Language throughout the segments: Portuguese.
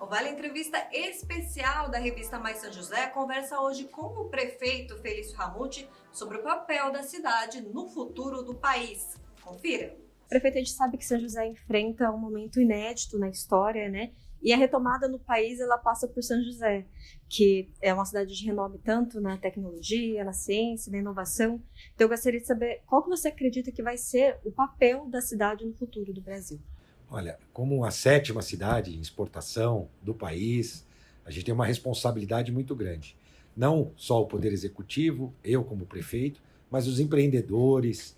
O Vale Entrevista especial da revista Mais São José conversa hoje com o prefeito Felício Ramute sobre o papel da cidade no futuro do país. Confira. Prefeito, a gente sabe que São José enfrenta um momento inédito na história, né? E a retomada no país, ela passa por São José, que é uma cidade de renome tanto na tecnologia, na ciência, na inovação. Então eu gostaria de saber qual que você acredita que vai ser o papel da cidade no futuro do Brasil. Olha, como a sétima cidade em exportação do país, a gente tem uma responsabilidade muito grande. Não só o Poder Executivo, eu como prefeito, mas os empreendedores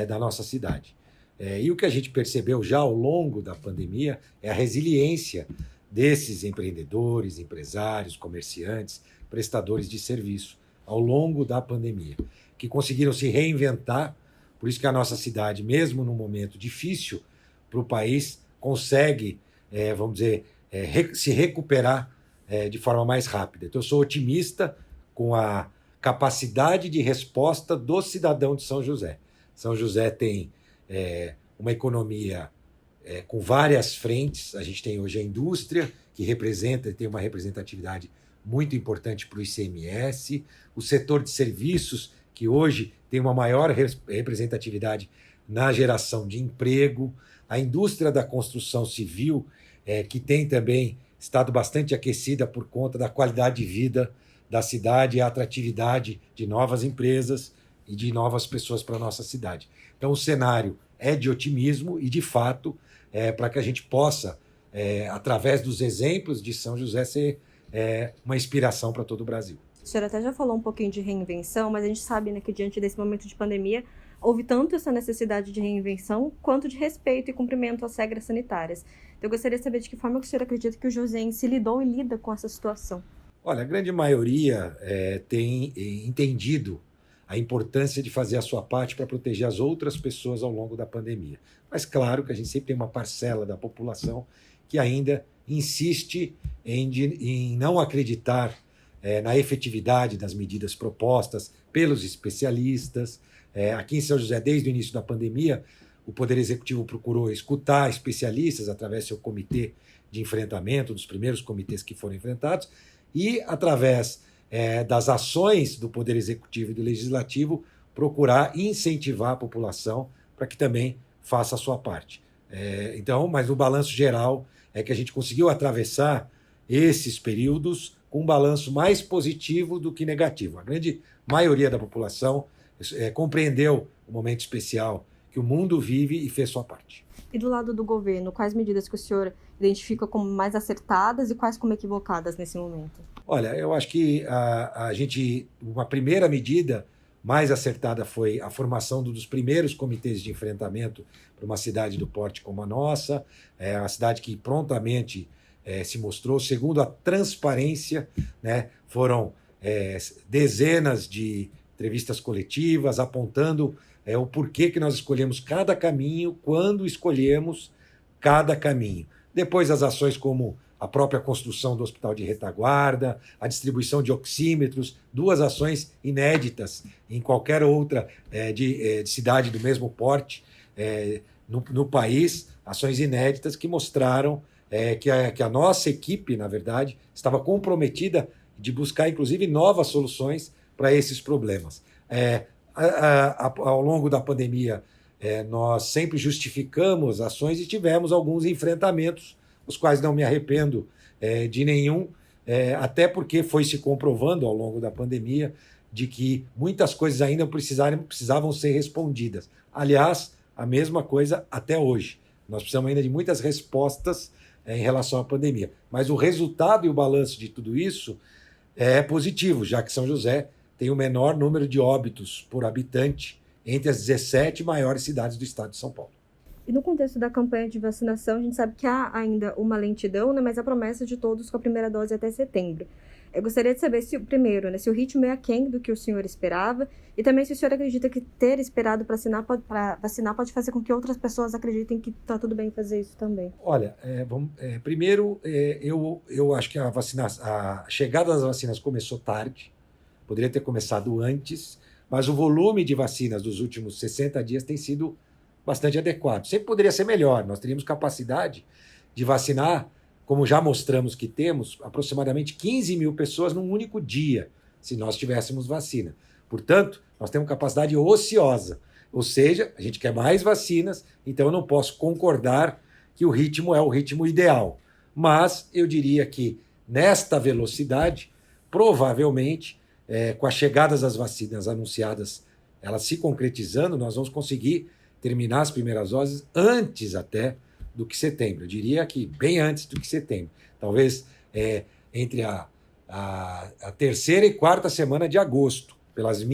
da nossa cidade. E o que a gente percebeu já ao longo da pandemia é a resiliência desses empreendedores, empresários, comerciantes, prestadores de serviço ao longo da pandemia, que conseguiram se reinventar. Por isso que a nossa cidade, mesmo num momento difícil para o país, consegue, vamos dizer, se recuperar de forma mais rápida. Então, eu sou otimista com a capacidade de resposta do cidadão de São José. São José tem uma economia com várias frentes. A gente tem hoje a indústria, que tem uma representatividade muito importante para o ICMS, o setor de serviços, que hoje tem uma maior representatividade na geração de emprego, a indústria da construção civil, que tem também estado bastante aquecida por conta da qualidade de vida da cidade e a atratividade de novas empresas e de novas pessoas para a nossa cidade. Então, o cenário é de otimismo e, de fato, para que a gente possa, através dos exemplos de São José, ser uma inspiração para todo o Brasil. O senhor até já falou um pouquinho de reinvenção, mas a gente sabe, né, que diante desse momento de pandemia, houve tanto essa necessidade de reinvenção quanto de respeito e cumprimento às regras sanitárias. Então, eu gostaria de saber de que forma que o senhor acredita que o Josense lidou e lida com essa situação. Olha, a grande maioria tem entendido a importância de fazer a sua parte para proteger as outras pessoas ao longo da pandemia. Mas claro que a gente sempre tem uma parcela da população que ainda insiste em não acreditar na efetividade das medidas propostas pelos especialistas. Aqui em São José, desde o início da pandemia, o Poder Executivo procurou escutar especialistas através do seu comitê de enfrentamento, dos primeiros comitês que foram enfrentados, e através das ações do Poder Executivo e do Legislativo, procurar incentivar a população para que também faça a sua parte. Mas o balanço geral é que a gente conseguiu atravessar esses períodos com um balanço mais positivo do que negativo. A grande maioria da população compreendeu o momento especial que o mundo vive e fez sua parte. E do lado do governo, quais medidas que o senhor identifica como mais acertadas e quais como equivocadas nesse momento? Olha, eu acho que uma primeira medida mais acertada foi a formação dos primeiros comitês de enfrentamento para uma cidade do porte como a nossa, uma cidade que prontamente se mostrou, segundo a transparência, né, foram dezenas de entrevistas coletivas apontando o porquê que nós escolhemos cada caminho, quando escolhemos cada caminho. Depois as ações como a própria construção do Hospital de Retaguarda, a distribuição de oxímetros, 2 ações inéditas em qualquer outra de cidade do mesmo porte no país, ações inéditas que mostraram que a nossa equipe, na verdade, estava comprometida de buscar, inclusive, novas soluções para esses problemas. Ao longo da pandemia, nós sempre justificamos ações e tivemos alguns enfrentamentos, os quais não me arrependo de nenhum, até porque foi se comprovando ao longo da pandemia de que muitas coisas ainda precisavam ser respondidas. Aliás, a mesma coisa até hoje. Nós precisamos ainda de muitas respostas em relação à pandemia. Mas o resultado e o balanço de tudo isso é positivo, já que São José tem o menor número de óbitos por habitante entre as 17 maiores cidades do estado de São Paulo. E no contexto da campanha de vacinação, a gente sabe que há ainda uma lentidão, né, mas a promessa de todos com a primeira dose até setembro. Eu gostaria de saber se o ritmo é aquém do que o senhor esperava e também se o senhor acredita que ter esperado para vacinar pode fazer com que outras pessoas acreditem que está tudo bem fazer isso também. Olha, primeiro, eu acho que a chegada das vacinas começou tarde, poderia ter começado antes, mas o volume de vacinas dos últimos 60 dias tem sido bastante adequado. Sempre poderia ser melhor, nós teríamos capacidade de vacinar como já mostramos que temos, aproximadamente 15 mil pessoas num único dia, se nós tivéssemos vacina. Portanto, nós temos capacidade ociosa, ou seja, a gente quer mais vacinas, então eu não posso concordar que o ritmo é o ritmo ideal. Mas eu diria que nesta velocidade, provavelmente, com as chegadas das vacinas anunciadas, elas se concretizando, nós vamos conseguir terminar as primeiras doses antes até do que setembro. Eu diria que bem antes do que setembro. Talvez entre a terceira e quarta semana de agosto, pelos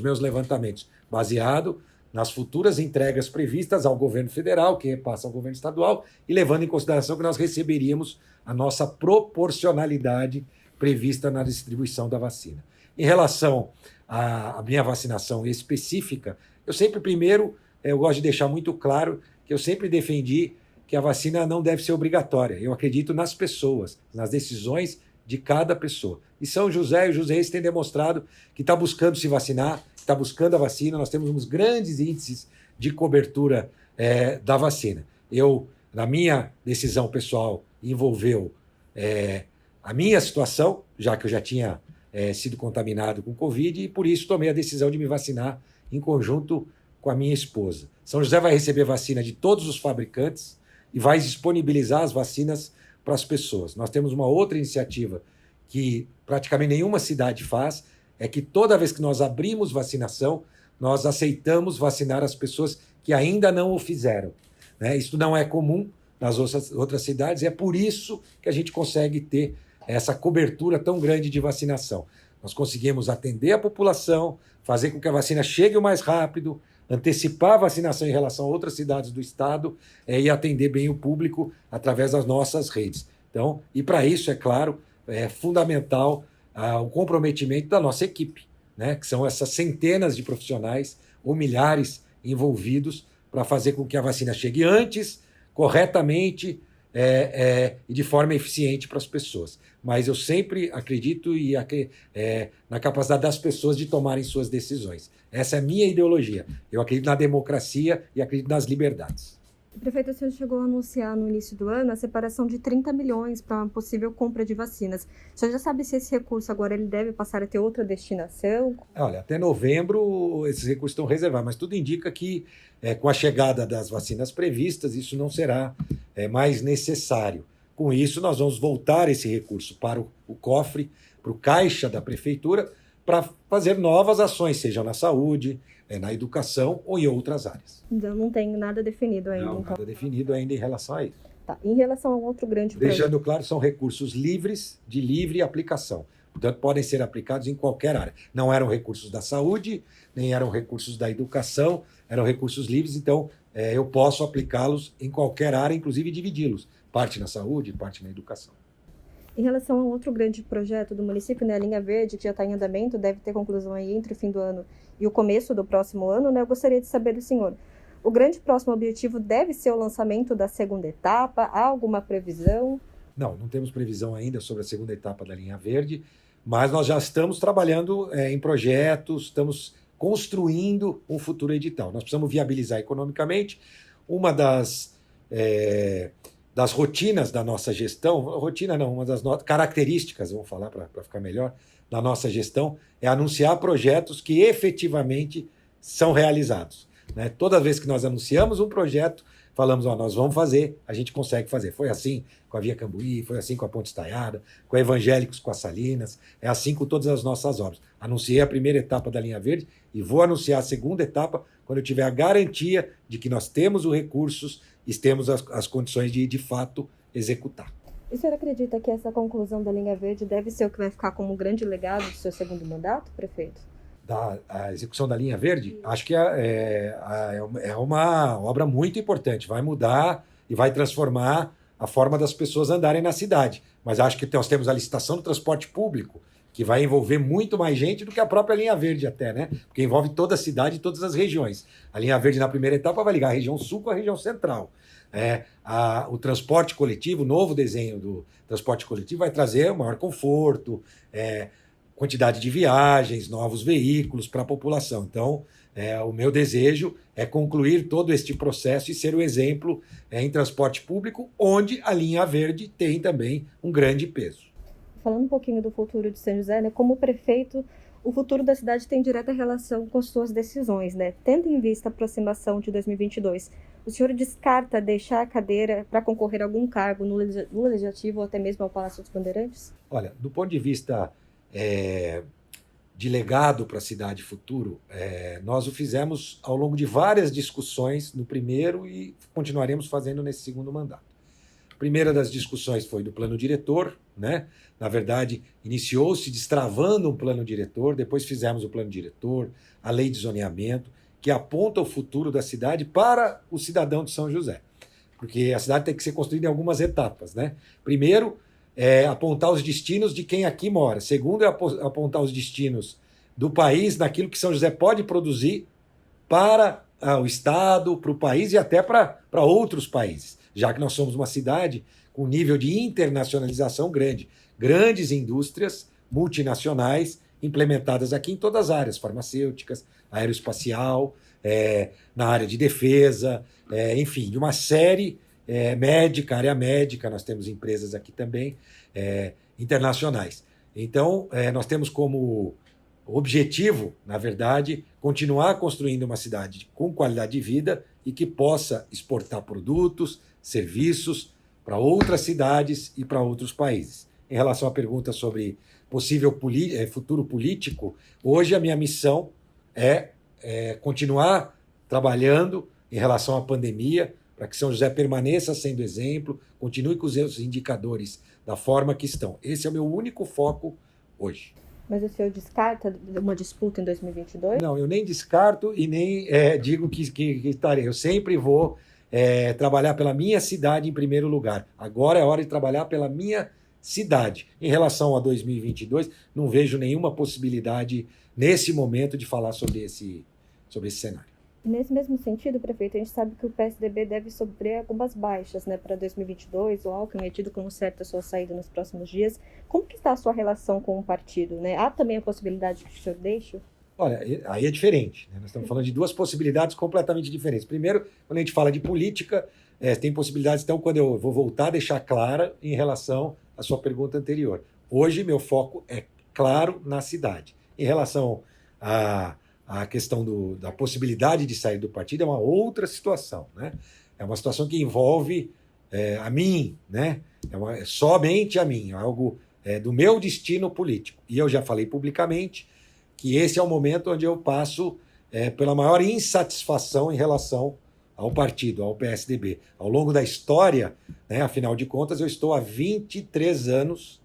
meus levantamentos, baseado nas futuras entregas previstas ao governo federal, que repassa ao governo estadual, e levando em consideração que nós receberíamos a nossa proporcionalidade prevista na distribuição da vacina. Em relação à minha vacinação específica, eu sempre, primeiro, eu gosto de deixar muito claro que eu sempre defendi que a vacina não deve ser obrigatória. Eu acredito nas pessoas, nas decisões de cada pessoa. E São José e o Joseense têm demonstrado que está buscando se vacinar, está buscando a vacina. Nós temos uns grandes índices de cobertura da vacina. Na minha decisão pessoal, envolveu a minha situação, já que eu já tinha sido contaminado com Covid, e por isso tomei a decisão de me vacinar em conjunto com a minha esposa. São José vai receber vacina de todos os fabricantes e vai disponibilizar as vacinas para as pessoas. Nós temos uma outra iniciativa que praticamente nenhuma cidade faz, é que toda vez que nós abrimos vacinação, nós aceitamos vacinar as pessoas que ainda não o fizeram. Né? Isso não é comum nas outras cidades, e é por isso que a gente consegue ter essa cobertura tão grande de vacinação. Nós conseguimos atender a população, fazer com que a vacina chegue o mais rápido, antecipar a vacinação em relação a outras cidades do estado e atender bem o público através das nossas redes. Então, e para isso, é claro, é fundamental o comprometimento da nossa equipe, né? Que são essas centenas de profissionais ou milhares envolvidos para fazer com que a vacina chegue antes, corretamente e de forma eficiente para as pessoas. Mas eu sempre acredito na capacidade das pessoas de tomarem suas decisões. Essa é a minha ideologia. Eu acredito na democracia e acredito nas liberdades. Prefeito, o senhor chegou a anunciar no início do ano a separação de 30 milhões para uma possível compra de vacinas. O senhor já sabe se esse recurso agora ele deve passar a ter outra destinação? Olha, até novembro esses recursos estão reservados, mas tudo indica que com a chegada das vacinas previstas, isso não será mais necessário. Com isso, nós vamos voltar esse recurso para o cofre, para o caixa da prefeitura, para fazer novas ações, seja na saúde, na educação ou em outras áreas. Então não tem nada definido ainda. Não, nada definido ainda em relação a isso. Tá. Em relação a um outro grande projeto. Deixando claro, são recursos livres, de livre aplicação. Portanto, podem ser aplicados em qualquer área. Não eram recursos da saúde, nem eram recursos da educação, eram recursos livres, então eu posso aplicá-los em qualquer área, inclusive dividi-los. Parte na saúde, parte na educação. Em relação a um outro grande projeto do município, né, a Linha Verde, que já está em andamento, deve ter conclusão aí entre o fim do ano e o começo do próximo ano, né? Eu gostaria de saber do senhor, o grande próximo objetivo deve ser o lançamento da segunda etapa? Há alguma previsão? Não temos previsão ainda sobre a segunda etapa da Linha Verde, mas nós já estamos trabalhando em projetos, estamos construindo um futuro edital. Nós precisamos viabilizar economicamente. Uma das rotinas da nossa gestão, rotina não, uma das características, vamos falar para ficar melhor, da nossa gestão, é anunciar projetos que efetivamente são realizados. Né? Toda vez que nós anunciamos um projeto, falamos, nós vamos fazer, a gente consegue fazer. Foi assim com a Via Cambuí, foi assim com a Ponte Estaiada, com a Evangélicos, com as Salinas, é assim com todas as nossas obras. Anunciei a primeira etapa da Linha Verde e vou anunciar a segunda etapa quando eu tiver a garantia de que nós temos os recursos e temos as condições de fato, executar. E o senhor acredita que essa conclusão da Linha Verde deve ser o que vai ficar como um grande legado do seu segundo mandato, prefeito? A execução da Linha Verde, acho que é uma obra muito importante, vai mudar e vai transformar a forma das pessoas andarem na cidade. Mas acho que nós temos a licitação do transporte público, que vai envolver muito mais gente do que a própria Linha Verde até, né? Porque envolve toda a cidade e todas as regiões. A Linha Verde, na primeira etapa, vai ligar a região sul com a região central. O transporte coletivo, o novo desenho do transporte coletivo vai trazer maior conforto, quantidade de viagens, novos veículos para a população. Então, O meu desejo é concluir todo este processo e ser o exemplo em transporte público, onde a linha verde tem também um grande peso. Falando um pouquinho do futuro de São José, né, como prefeito, o futuro da cidade tem direta relação com suas decisões, né? Tendo em vista a aproximação de 2022, o senhor descarta deixar a cadeira para concorrer a algum cargo no Legislativo ou até mesmo ao Palácio dos Bandeirantes? Olha, do ponto de vista de legado para a cidade futuro, nós o fizemos ao longo de várias discussões no primeiro e continuaremos fazendo nesse segundo mandato. A primeira das discussões foi do plano diretor, né? Na verdade, iniciou-se destravando um plano diretor, depois fizemos o plano diretor, a lei de zoneamento, que aponta o futuro da cidade para o cidadão de São José. Porque a cidade tem que ser construída em algumas etapas, né? Primeiro, apontar os destinos de quem aqui mora. Segundo, é apontar os destinos do país, naquilo que São José pode produzir para o Estado, para o país e até para outros países, já que nós somos uma cidade com nível de internacionalização grande. Grandes indústrias multinacionais implementadas aqui em todas as áreas, farmacêuticas, aeroespacial, na área de defesa, enfim, de uma série médica, área médica, nós temos empresas aqui também internacionais. Então, nós temos como objetivo, na verdade, continuar construindo uma cidade com qualidade de vida e que possa exportar produtos, serviços para outras cidades e para outros países. Em relação à pergunta sobre possível futuro político, hoje a minha missão é continuar trabalhando em relação à pandemia, para que São José permaneça sendo exemplo, continue com os seus indicadores da forma que estão. Esse é o meu único foco hoje. Mas o senhor descarta uma disputa em 2022? Não, eu nem descarto e nem digo que estarei. Eu sempre vou trabalhar pela minha cidade em primeiro lugar. Agora é hora de trabalhar pela minha cidade. Em relação a 2022, não vejo nenhuma possibilidade nesse momento de falar sobre esse cenário. Nesse mesmo sentido, prefeito, a gente sabe que o PSDB deve sofrer algumas baixas, né, para 2022. O Alckmin é tido como certa a sua saída nos próximos dias. Como que está a sua relação com o partido, né? Há também a possibilidade que o senhor deixe? Olha, aí é diferente, né? Nós estamos falando de duas possibilidades completamente diferentes. Primeiro, quando a gente fala de política, tem possibilidades, então, quando eu vou voltar a deixar clara em relação à sua pergunta anterior. Hoje, meu foco é claro na cidade. Em relação a questão da possibilidade de sair do partido é uma outra situação, né? É uma situação que envolve a mim, né? Somente a mim, algo do meu destino político. E eu já falei publicamente que esse é o momento onde eu passo pela maior insatisfação em relação ao partido, ao PSDB. Ao longo da história, né, afinal de contas, eu estou há 28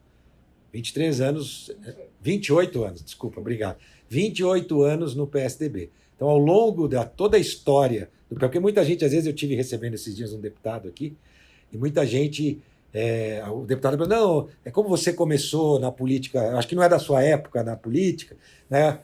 anos, desculpa, obrigado. 28 anos no PSDB. Então, ao longo de toda a história, porque muita gente, às vezes eu tive recebendo esses dias um deputado aqui, e muita gente, o deputado falou, não, como você começou na política, eu acho que não é da sua época na política, né?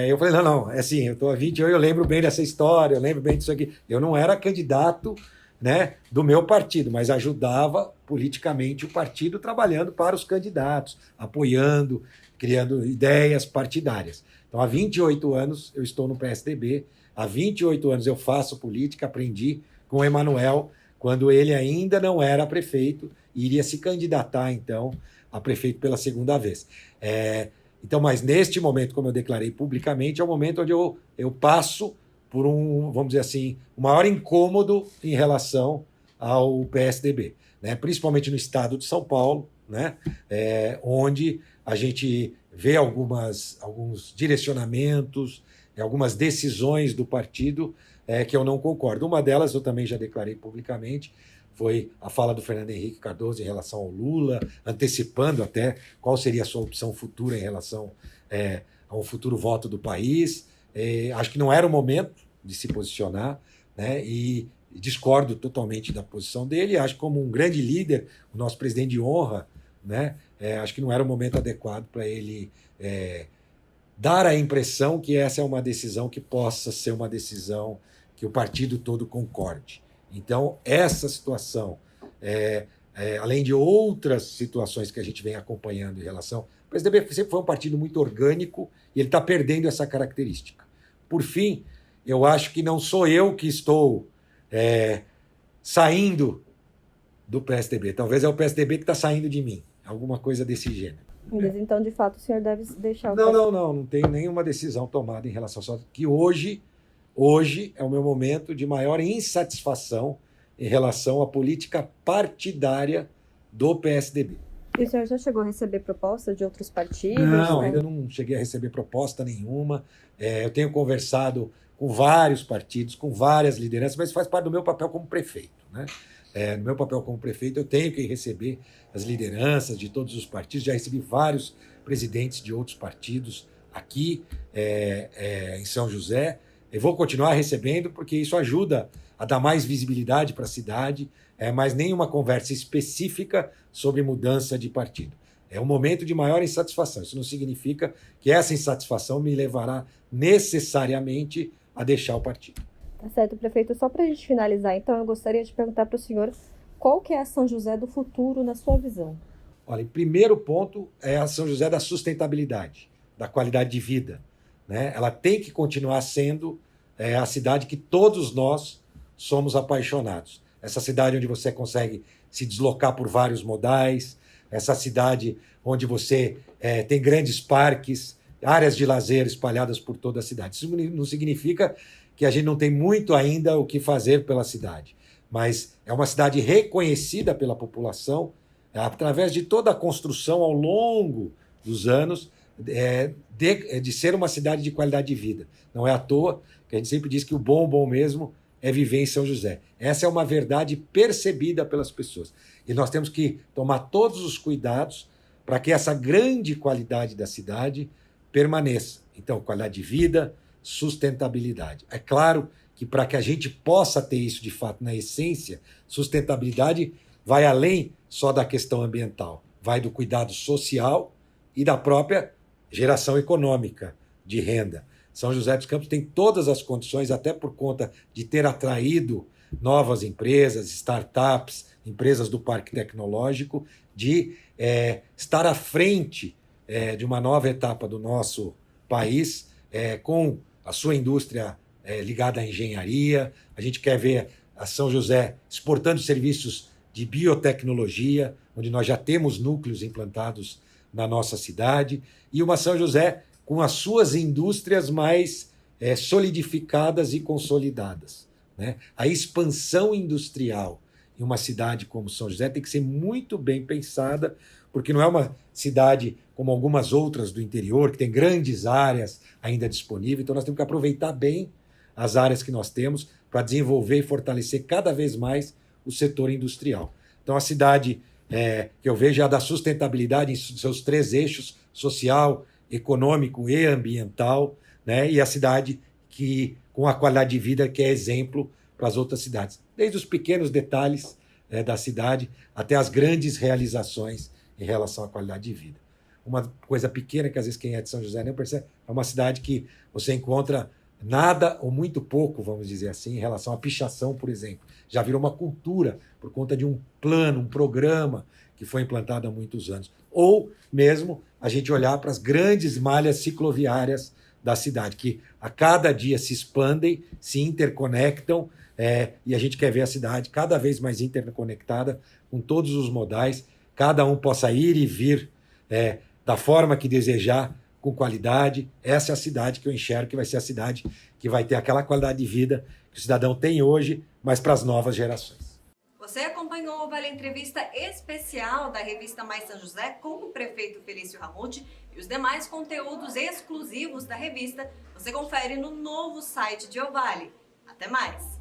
Eu falei, não, é assim, eu estou há 28, eu lembro bem dessa história, eu lembro bem disso aqui. Eu não era candidato, né, do meu partido, mas ajudava politicamente o partido trabalhando para os candidatos, apoiando, criando ideias partidárias. Então, há 28 anos eu estou no PSDB, há 28 anos eu faço política, aprendi com o Emanuel, quando ele ainda não era prefeito e iria se candidatar, então, a prefeito pela segunda vez. Então, mas neste momento, como eu declarei publicamente, é o momento onde eu passo por vamos dizer assim, um maior incômodo em relação ao PSDB, né? Principalmente no estado de São Paulo, né? Onde a gente vê alguns direcionamentos, algumas decisões do partido que eu não concordo. Uma delas eu também já declarei publicamente, foi a fala do Fernando Henrique Cardoso em relação ao Lula, antecipando até qual seria a sua opção futura em relação a um futuro voto do país. Acho que não era o momento de se posicionar, né? E discordo totalmente da posição dele. Acho que como um grande líder, o nosso presidente de honra, né? Acho que não era o momento adequado para ele dar a impressão que essa é uma decisão que possa ser uma decisão que o partido todo concorde. Então, essa situação, além de outras situações que a gente vem acompanhando em relação... O PSDB sempre foi um partido muito orgânico e ele está perdendo essa característica. Por fim, eu acho que não sou eu que estou saindo do PSDB. Talvez é o PSDB que está saindo de mim. Alguma coisa desse gênero. Mas então, de fato, o senhor deve deixar o Não tenho nenhuma decisão tomada em relação a isso. Que hoje é o meu momento de maior insatisfação em relação à política partidária do PSDB. E o senhor já chegou a receber propostas de outros partidos? Não, ainda não cheguei a receber proposta nenhuma. Eu tenho conversado com vários partidos, com várias lideranças, mas faz parte do meu papel como prefeito, né? No meu papel como prefeito, eu tenho que receber as lideranças de todos os partidos. Já recebi vários presidentes de outros partidos aqui em São José. Eu vou continuar recebendo, porque isso ajuda a dar mais visibilidade para a cidade, mas nenhuma conversa específica sobre mudança de partido. É um momento de maior insatisfação. Isso não significa que essa insatisfação me levará necessariamente a deixar o partido. Tá certo, prefeito. Só para a gente finalizar, então, eu gostaria de perguntar para o senhor qual que é a São José do futuro na sua visão? Olha, em primeiro ponto é a São José da sustentabilidade, da qualidade de vida, né? Ela tem que continuar sendo a cidade que todos nós somos apaixonados. Essa cidade onde você consegue se deslocar por vários modais, essa cidade onde você tem grandes parques, áreas de lazer espalhadas por toda a cidade. Isso não significa que a gente não tem muito ainda o que fazer pela cidade, mas é uma cidade reconhecida pela população através de toda a construção ao longo dos anos de ser uma cidade de qualidade de vida. Não é à toa que a gente sempre diz que o bom mesmo é viver em São José. Essa é uma verdade percebida pelas pessoas. E nós temos que tomar todos os cuidados para que essa grande qualidade da cidade permaneça. Então, qualidade de vida, sustentabilidade. É claro que para que a gente possa ter isso de fato na essência, sustentabilidade vai além só da questão ambiental, vai do cuidado social e da própria geração econômica de renda. São José dos Campos tem todas as condições, até por conta de ter atraído novas empresas, startups, empresas do parque tecnológico, de estar à frente de uma nova etapa do nosso país, com a sua indústria ligada à engenharia. A gente quer ver a São José exportando serviços de biotecnologia, onde nós já temos núcleos implantados na nossa cidade, e uma São José com as suas indústrias mais solidificadas e consolidadas, né? A expansão industrial em uma cidade como São José tem que ser muito bem pensada, porque não é uma cidade como algumas outras do interior, que tem grandes áreas ainda disponíveis, então nós temos que aproveitar bem as áreas que nós temos para desenvolver e fortalecer cada vez mais o setor industrial. Então a cidade que eu vejo é a da sustentabilidade em seus 3 eixos, social, econômico e ambiental, né? E a cidade com a qualidade de vida que é exemplo para as outras cidades. Desde os pequenos detalhes da cidade até as grandes realizações em relação à qualidade de vida. Uma coisa pequena que às vezes quem é de São José não percebe, é uma cidade que você encontra nada ou muito pouco, vamos dizer assim, em relação à pichação, por exemplo. Já virou uma cultura por conta de um plano, um programa que foi implantado há muitos anos. Ou mesmo a gente olhar para as grandes malhas cicloviárias da cidade, que a cada dia se expandem, se interconectam, e a gente quer ver a cidade cada vez mais interconectada, com todos os modais, cada um possa ir e vir da forma que desejar, com qualidade. Essa é a cidade que eu enxergo que vai ser a cidade que vai ter aquela qualidade de vida que o cidadão tem hoje, mas para as novas gerações. Você acompanhou o Vale Entrevista especial da revista Mais São José com o prefeito Felício Ramute, e os demais conteúdos exclusivos da revista você confere no novo site de O Vale. Até mais!